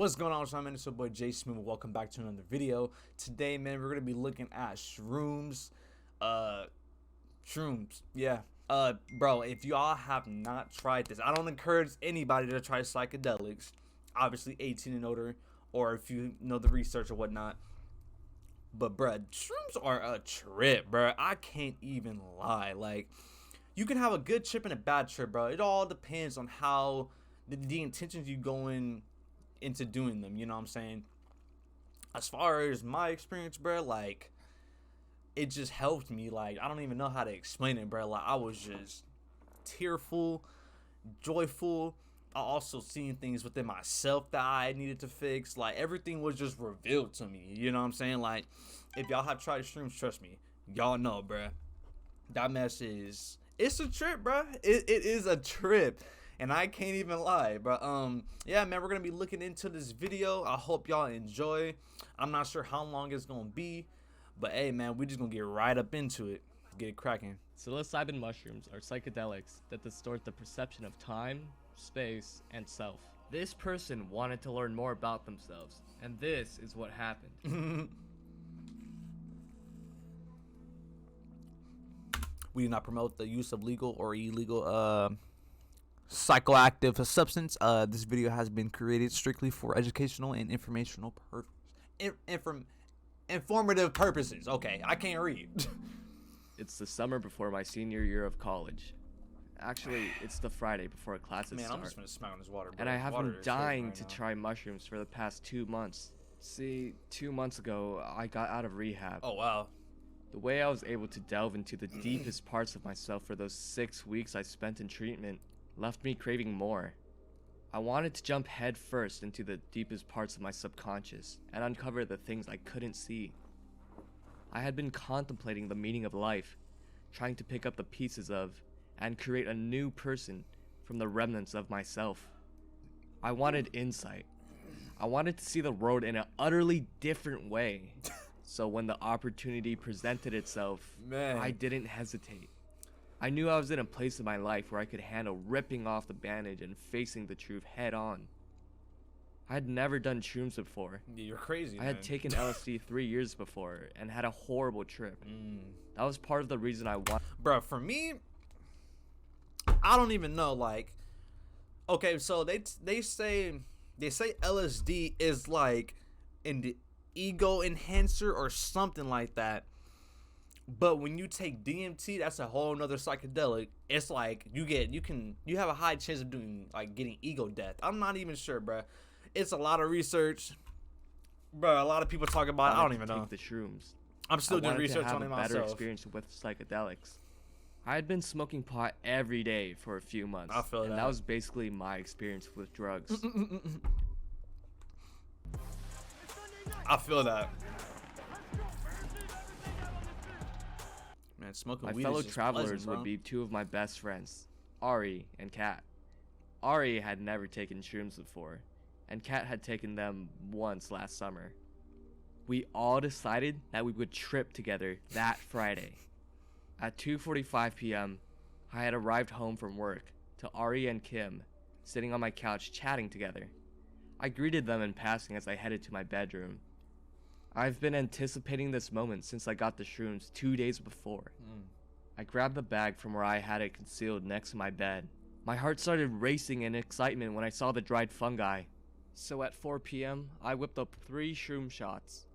What's going on, man? It's your boy Jay Smooth. Welcome back to another video. Today, man, we're gonna be looking at shrooms. Shrooms. Yeah. Bro, if y'all have not tried this, I don't encourage anybody to try psychedelics. Obviously, 18 and older, or if you know the research or whatnot. But, bruh, shrooms are a trip, bruh. I can't even lie. Like, you can have a good trip and a bad trip, bro. It all depends on how the intentions you go into doing them, you know what I'm saying? As far as my experience, bro, like, it just helped me. Like, I don't even know how to explain it, bro. Like, I was just tearful, joyful. I also seen things within myself that I needed to fix. Like, everything was just revealed to me, you know what I'm saying? Like, if y'all have tried shrooms, trust me, y'all know, bro, that mess is, it's a trip, bro. It is a trip. And I can't even lie, but yeah, man, we're gonna be looking into this video. I hope y'all enjoy. I'm not sure how long it's gonna be, but hey, man, we just gonna get right up into it. Get it cracking. Psilocybin mushrooms are psychedelics that distort the perception of time, space, and self. This person wanted to learn more about themselves, and this is what happened. We do not promote the use of legal or illegal psychoactive substance. This video has been created strictly for educational and informational informative purposes. Okay, I can't read. It's the summer before my senior year of college. Actually, it's the Friday before classes Man, start. I'm just gonna smack on this water, bro. And I have Water been is dying right to now. try mushrooms for the past 2 months. See, 2 months ago, I got out of rehab. Oh wow. The way I was able to delve into the deepest parts of myself for those 6 weeks I spent in treatment left me craving more. I wanted to jump head first into the deepest parts of my subconscious and uncover the things I couldn't see. I had been contemplating the meaning of life, trying to pick up the pieces of and create a new person from the remnants of myself. I wanted insight. I wanted to see the world in an utterly different way. So when the opportunity presented itself, Man. I didn't hesitate. I knew I was in a place in my life where I could handle ripping off the bandage and facing the truth head on. I had never done shrooms before. Yeah, you're crazy, I had man. taken LSD 3 years before and had a horrible trip. That was part of the reason I wanted. Bro, for me, I don't even know. Like, okay, so they say LSD is like an ego enhancer or something like that. But when you take DMT, that's a whole nother psychedelic. It's like you have a high chance of getting ego death. I'm not even sure, bro. It's a lot of research, bro. A lot of people talk about it. I don't even know. Take the shrooms. I'm still doing wanted research to have on it a better myself. experience with psychedelics. I had been smoking pot every day for a few months, I feel and that. that was basically my experience with drugs. I feel that. Man, smoking My weed fellow is just travelers pleasant, would bro. be two of my best friends, Ari and Kat. Ari had never taken shrooms before, and Kat had taken them once last summer. We all decided that we would trip together that Friday. At 2:45 p.m., I had arrived home from work to Ari and Kim sitting on my couch chatting together. I greeted them in passing as I headed to my bedroom. I've been anticipating this moment since I got the shrooms 2 days before. I grabbed the bag from where I had it concealed next to my bed. My heart started racing in excitement when I saw the dried fungi. So at 4 p.m., I whipped up 3 shroom shots,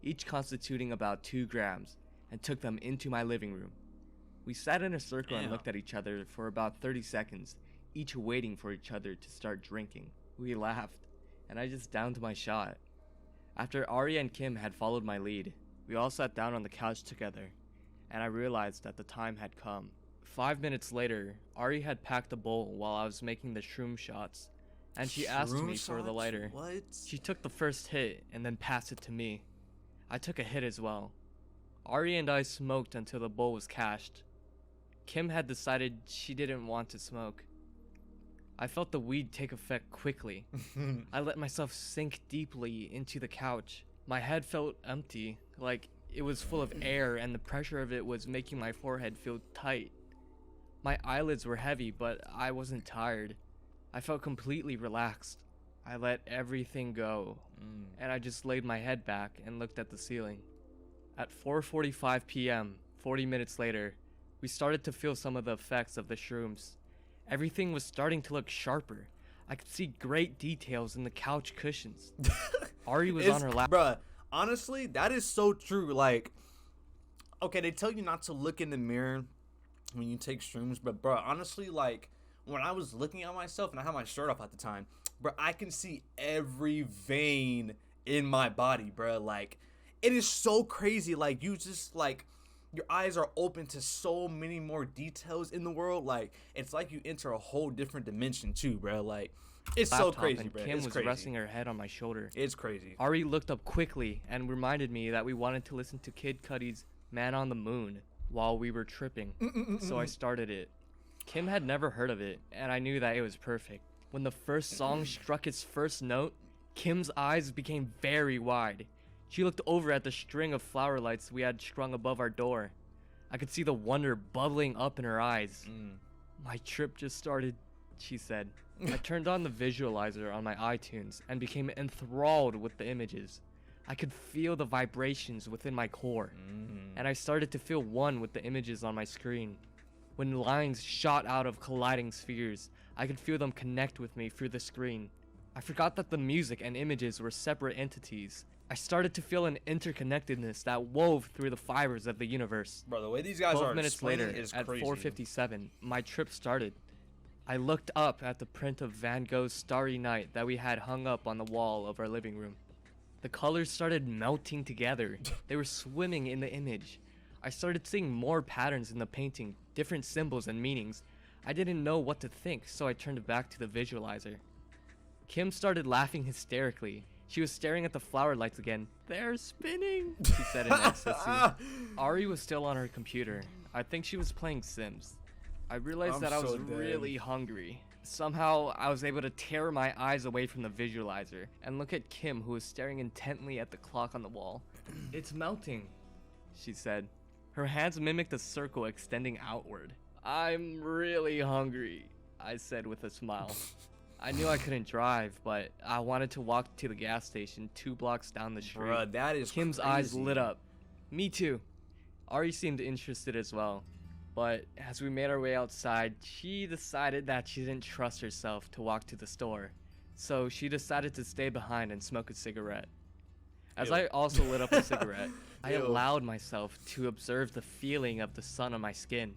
each constituting about 2 grams, and took them into my living room. We sat in a circle and looked at each other for about 30 seconds, each waiting for each other to start drinking. We laughed, and I just downed my shot. After Ari and Kim had followed my lead, we all sat down on the couch together, and I realized that the time had come. 5 minutes later, Ari had packed a bowl while I was making the shroom shots, and she asked Shroom me for the shots? lighter. What? She took the first hit and then passed it to me. I took a hit as well. Ari and I smoked until the bowl was cashed. Kim had decided she didn't want to smoke. I felt the weed take effect quickly. I let myself sink deeply into the couch. My head felt empty, like it was full of air, and the pressure of it was making my forehead feel tight. My eyelids were heavy, but I wasn't tired. I felt completely relaxed. I let everything go, and I just laid my head back and looked at the ceiling. At 4:45 p.m., 40 minutes later, we started to feel some of the effects of the shrooms. Everything was starting to look sharper. I could see great details in the couch cushions. Ari was on her lap. Bruh, honestly, that is so true. Like, okay, they tell you not to look in the mirror when you take shrooms, but bruh, honestly, like, when I was looking at myself and I had my shirt off at the time, bruh, I can see every vein in my body, bruh. Like, it is so crazy. Like, you just, like, your eyes are open to so many more details in the world. Like, it's like you enter a whole different dimension too, bro. Like, it's so crazy, and bro. Kim It's was crazy. resting her head on my shoulder. It's crazy. Ari looked up quickly and reminded me that we wanted to listen to Kid Cudi's Man on the Moon while we were tripping. So I started it. Kim had never heard of it, and I knew that it was perfect. When the first song struck its first note, Kim's eyes became very wide. She looked over at the string of flower lights we had strung above our door. I could see the wonder bubbling up in her eyes. My trip just started, she said. I turned on the visualizer on my iTunes and became enthralled with the images. I could feel the vibrations within my core, and I started to feel one with the images on my screen. When lines shot out of colliding spheres, I could feel them connect with me through the screen. I forgot that the music and images were separate entities. I started to feel an interconnectedness that wove through the fibers of the universe. Bro, the way these guys 12 are minutes later, is at crazy. 4:57, my trip started. I looked up at the print of Van Gogh's Starry Night that we had hung up on the wall of our living room. The colors started melting together. They were swimming in the image. I started seeing more patterns in the painting, different symbols and meanings. I didn't know what to think, so I turned it back to the visualizer. Kim started laughing hysterically. She was staring at the flower lights again. "They're spinning," she said in ecstasy. Ari was still on her computer. I think she was playing Sims. I realized that I was really hungry. Somehow, I was able to tear my eyes away from the visualizer and look at Kim, who was staring intently at the clock on the wall. "It's melting," she said. Her hands mimicked a circle extending outward. "I'm really hungry," I said with a smile. I knew I couldn't drive, but I wanted to walk to the gas station 2 blocks down the street. Bruh, that is Kim's crazy. eyes lit up. Me too. Ari seemed interested as well, but as we made our way outside, she decided that she didn't trust herself to walk to the store, so she decided to stay behind and smoke a cigarette. As Ew. I also lit up a cigarette, I Ew. allowed myself to observe the feeling of the sun on my skin.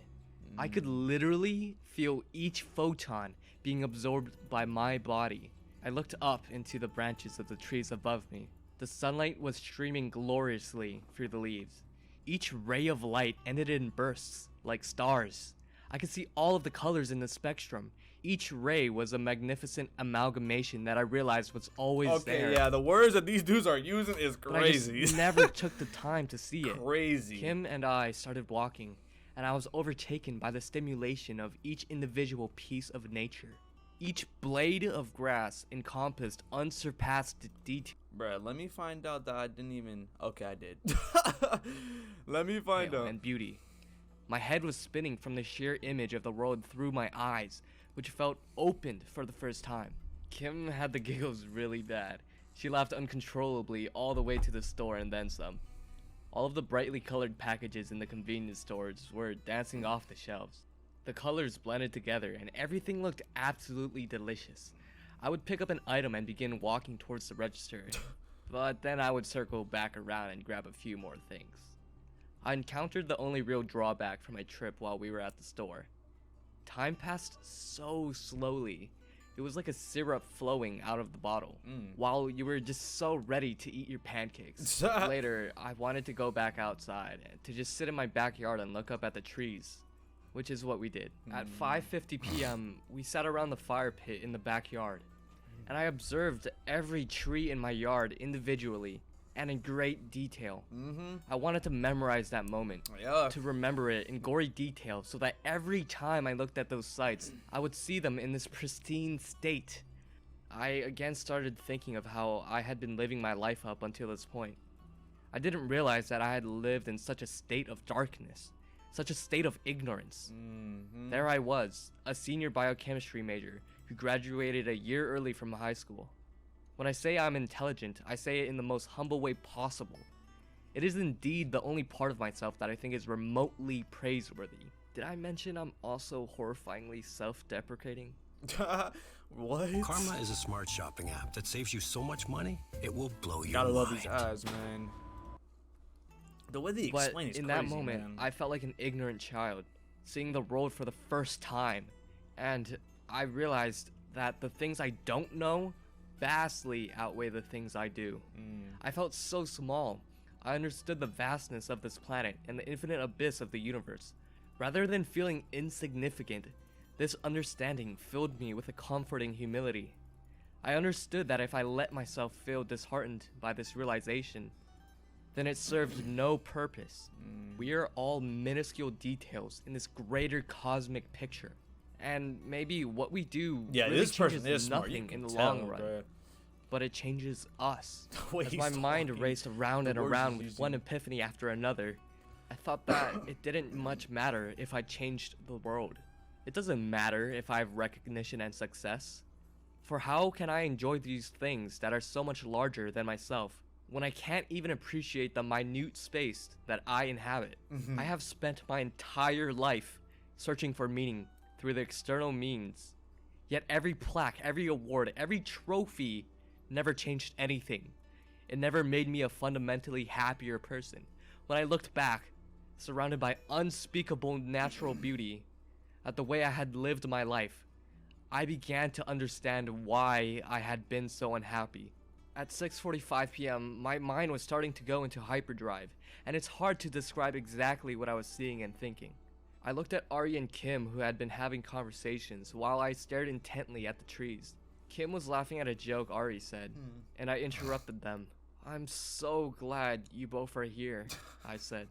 I could literally feel each photon being absorbed by my body. I looked up into the branches of the trees above me. The sunlight was streaming gloriously through the leaves. Each ray of light ended in bursts, like stars. I could see all of the colors in the spectrum. Each ray was a magnificent amalgamation that I realized was always there. Okay, yeah, the words that these dudes are using is But I just crazy. never took the time to see it. Crazy. Kim and I started walking, and I was overtaken by the stimulation of each individual piece of nature. Each blade of grass encompassed unsurpassed detail Bruh, let me find out that I didn't even... Okay, I did. Let me find out. and beauty. My head was spinning from the sheer image of the world through my eyes, which felt opened for the first time. Kim had the giggles really bad. She laughed uncontrollably all the way to the store and then some. All of the brightly colored packages in the convenience stores were dancing off the shelves. The colors blended together and everything looked absolutely delicious. I would pick up an item and begin walking towards the register, but then I would circle back around and grab a few more things. I encountered the only real drawback from my trip while we were at the store. Time passed so slowly. It was like a syrup flowing out of the bottle, while you were just so ready to eat your pancakes. Later, I wanted to go back outside, to just sit in my backyard and look up at the trees, which is what we did. At 5:50 p.m., we sat around the fire pit in the backyard, and I observed every tree in my yard individually and in great detail. I wanted to memorize that moment, Yeah. to remember it in gory detail so that every time I looked at those sites, I would see them in this pristine state. I again started thinking of how I had been living my life up until this point. I didn't realize that I had lived in such a state of darkness, such a state of ignorance. There I was, a senior biochemistry major who graduated a year early from high school. When I say I'm intelligent, I say it in the most humble way possible. It is indeed the only part of myself that I think is remotely praiseworthy. Did I mention I'm also horrifyingly self-deprecating? What? Karma is a smart shopping app that saves you so much money, it will blow your Gotta mind. love these ads, man. The way they But explain is in crazy, that moment, man. I felt like an ignorant child, seeing the world for the first time. And I realized that the things I don't know vastly outweigh the things I do. I felt so small. I understood the vastness of this planet and the infinite abyss of the universe. Rather than feeling insignificant, this understanding filled me with a comforting humility. I understood that if I let myself feel disheartened by this realization, then it served no purpose. We are all minuscule details in this greater cosmic picture. And maybe what we do really this person changes is smart. You nothing can in the tell, long run, bruh. but it changes us. The way As he's my mind talking, raced around the and words around he's with one using. epiphany after another, I thought that it didn't much matter if I changed the world. It doesn't matter if I have recognition and success. For how can I enjoy these things that are so much larger than myself when I can't even appreciate the minute space that I inhabit? I have spent my entire life searching for meaning through the external means. Yet every plaque, every award, every trophy never changed anything. It never made me a fundamentally happier person. When I looked back, surrounded by unspeakable natural beauty, at the way I had lived my life, I began to understand why I had been so unhappy. At 6:45 p.m., my mind was starting to go into hyperdrive, and it's hard to describe exactly what I was seeing and thinking. I looked at Ari and Kim, who had been having conversations, while I stared intently at the trees. Kim was laughing at a joke Ari said, and I interrupted them. "I'm so glad you both are here," I said.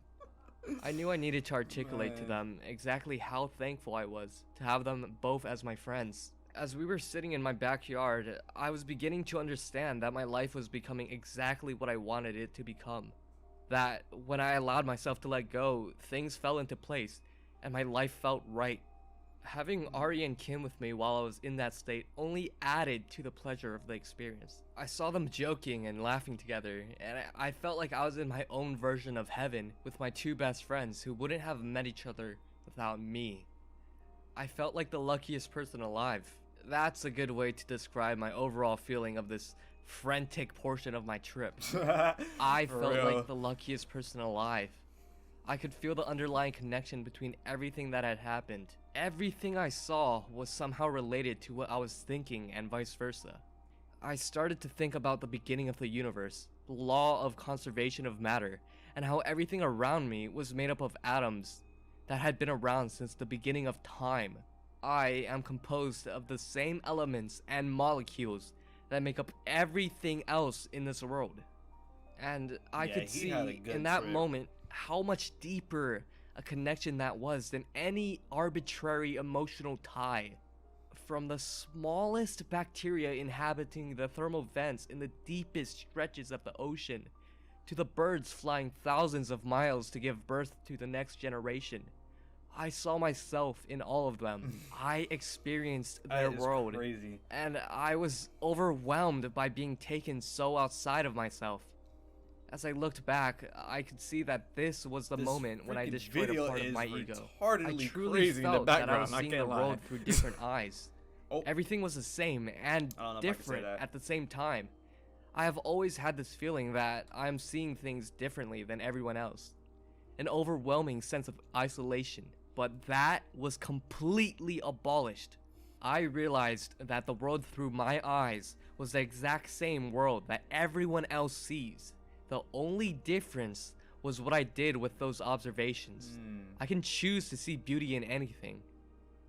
I knew I needed to articulate to them exactly how thankful I was to have them both as my friends. As we were sitting in my backyard, I was beginning to understand that my life was becoming exactly what I wanted it to become. That when I allowed myself to let go, things fell into place, and my life felt right. Having Ari and Kim with me while I was in that state only added to the pleasure of the experience. I saw them joking and laughing together, and I felt like I was in my own version of heaven with my two best friends who wouldn't have met each other without me. I felt like the luckiest person alive. That's a good way to describe my overall feeling of this frantic portion of my trip. I For felt real. like the luckiest person alive. I could feel the underlying connection between everything that had happened. Everything I saw was somehow related to what I was thinking and vice versa. I started to think about the beginning of the universe, the law of conservation of matter, and how everything around me was made up of atoms that had been around since the beginning of time. I am composed of the same elements and molecules that make up everything else in this world. And I Yeah, could he see had a good in that trip. moment how much deeper a connection that was than any arbitrary emotional tie. From the smallest bacteria inhabiting the thermal vents in the deepest stretches of the ocean, to the birds flying thousands of miles to give birth to the next generation. I saw myself in all of them. I experienced their That is world. crazy. And I was overwhelmed by being taken so outside of myself. As I looked back, I could see that this was the This moment when I freaking destroyed a video part of is my ego. I retardedly truly crazy in the felt that I background, was I seeing the can't lie. world through different eyes. Oh. Everything was the same and I don't know if I can say different that. at the same time. I have always had this feeling that I'm seeing things differently than everyone else. An overwhelming sense of isolation. But that was completely abolished. I realized that the world through my eyes was the exact same world that everyone else sees. The only difference was what I did with those observations. I can choose to see beauty in anything.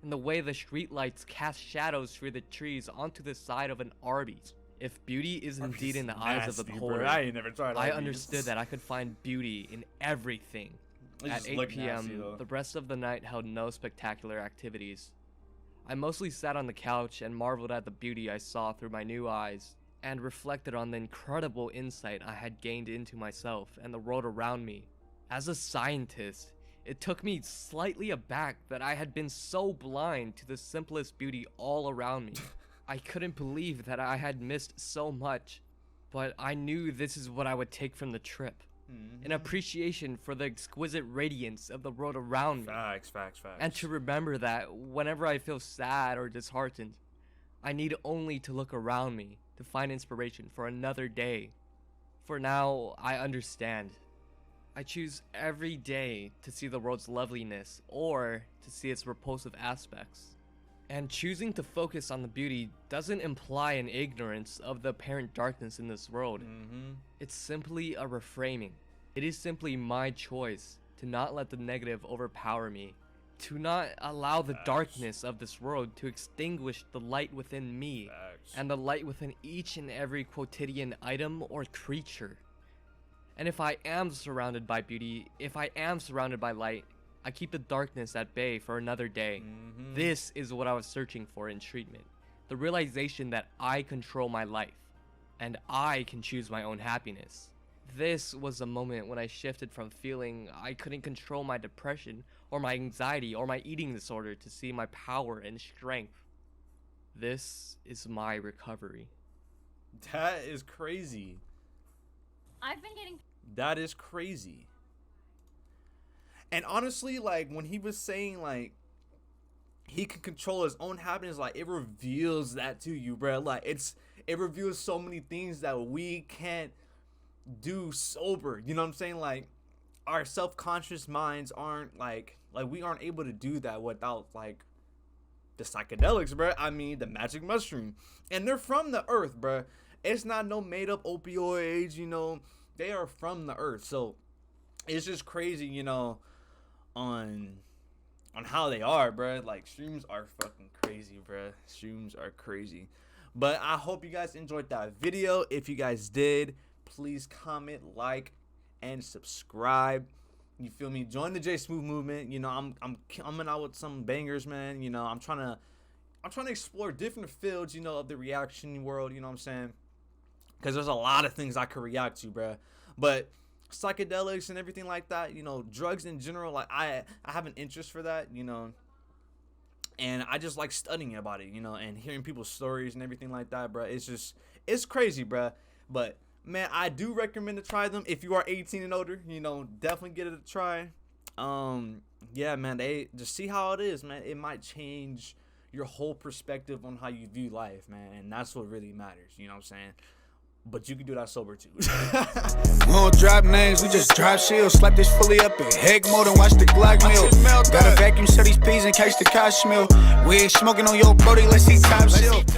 In the way the streetlights cast shadows through the trees onto the side of an Arby's. If beauty is indeed in the eyes of the Nasty, bro. beholder, I ain't never tried I Arby's. understood that I could find beauty in everything. It At just 8 looked nasty, p.m., though. the rest of the night held no spectacular activities. I mostly sat on the couch and marveled at the beauty I saw through my new eyes, and reflected on the incredible insight I had gained into myself and the world around me. As a scientist, it took me slightly aback that I had been so blind to the simplest beauty all around me. I couldn't believe that I had missed so much, but I knew this is what I would take from the trip. An appreciation for the exquisite radiance of the world around me. Facts. And to remember that whenever I feel sad or disheartened, I need only to look around me to find inspiration for another day. For now, I understand. I choose every day to see the world's loveliness or to see its repulsive aspects. And choosing to focus on the beauty doesn't imply an ignorance of the apparent darkness in this world. It's simply a reframing. It is simply my choice to not let the negative overpower me, to not allow the darkness of this world to extinguish the light within me and the light within each and every quotidian item or creature. And if I am surrounded by beauty, if I am surrounded by light, I keep the darkness at bay for another day. This is what I was searching for in treatment. The realization that I control my life and I can choose my own happiness. This was the moment when I shifted from feeling I couldn't control my depression or my anxiety or my eating disorder to see my power and strength. This is my recovery. That is crazy. That is crazy. And honestly, like, when he was saying, like, he can control his own happiness, like, it reveals that to you, bro. Like, it reveals so many things that we can't do sober. You know what I'm saying? Like, our self-conscious minds aren't, like we aren't able to do that without, like, the psychedelics, bro. I mean, the magic mushroom. And they're from the earth, bro. It's not no made-up opioids, you know. They are from the earth. So, it's just crazy, you know, on how they are, bro. Like, shrooms are fucking crazy, bro. Shrooms are crazy. But I hope you guys enjoyed that video. If you guys did, please comment, like, and subscribe. You feel me? Join the J Smooth movement. You know, I'm coming out with some bangers, man. You know, I'm trying to explore different fields, you know, of the reaction world. You know what I'm saying? Because there's a lot of things I could react to, bro. But psychedelics and everything like that, you know, drugs in general, like, I have an interest for that, you know. And I just like studying about it, you know, and hearing people's stories and everything like that, bro. It's crazy, bro. But, man, I do recommend to try them. If you are 18 and older, you know, definitely get it a try. Yeah, man, they just see how it is, man. It might change your whole perspective on how you view life, man. And that's what really matters, you know what I'm saying? But you can do that sober too. We don't drop names, we just drop shields. Slap this fully up in heck mode and watch the Glock mill. Got a vacuum, so these peas and catch the cashmere. We ain't smoking on your brody, let's see top shield.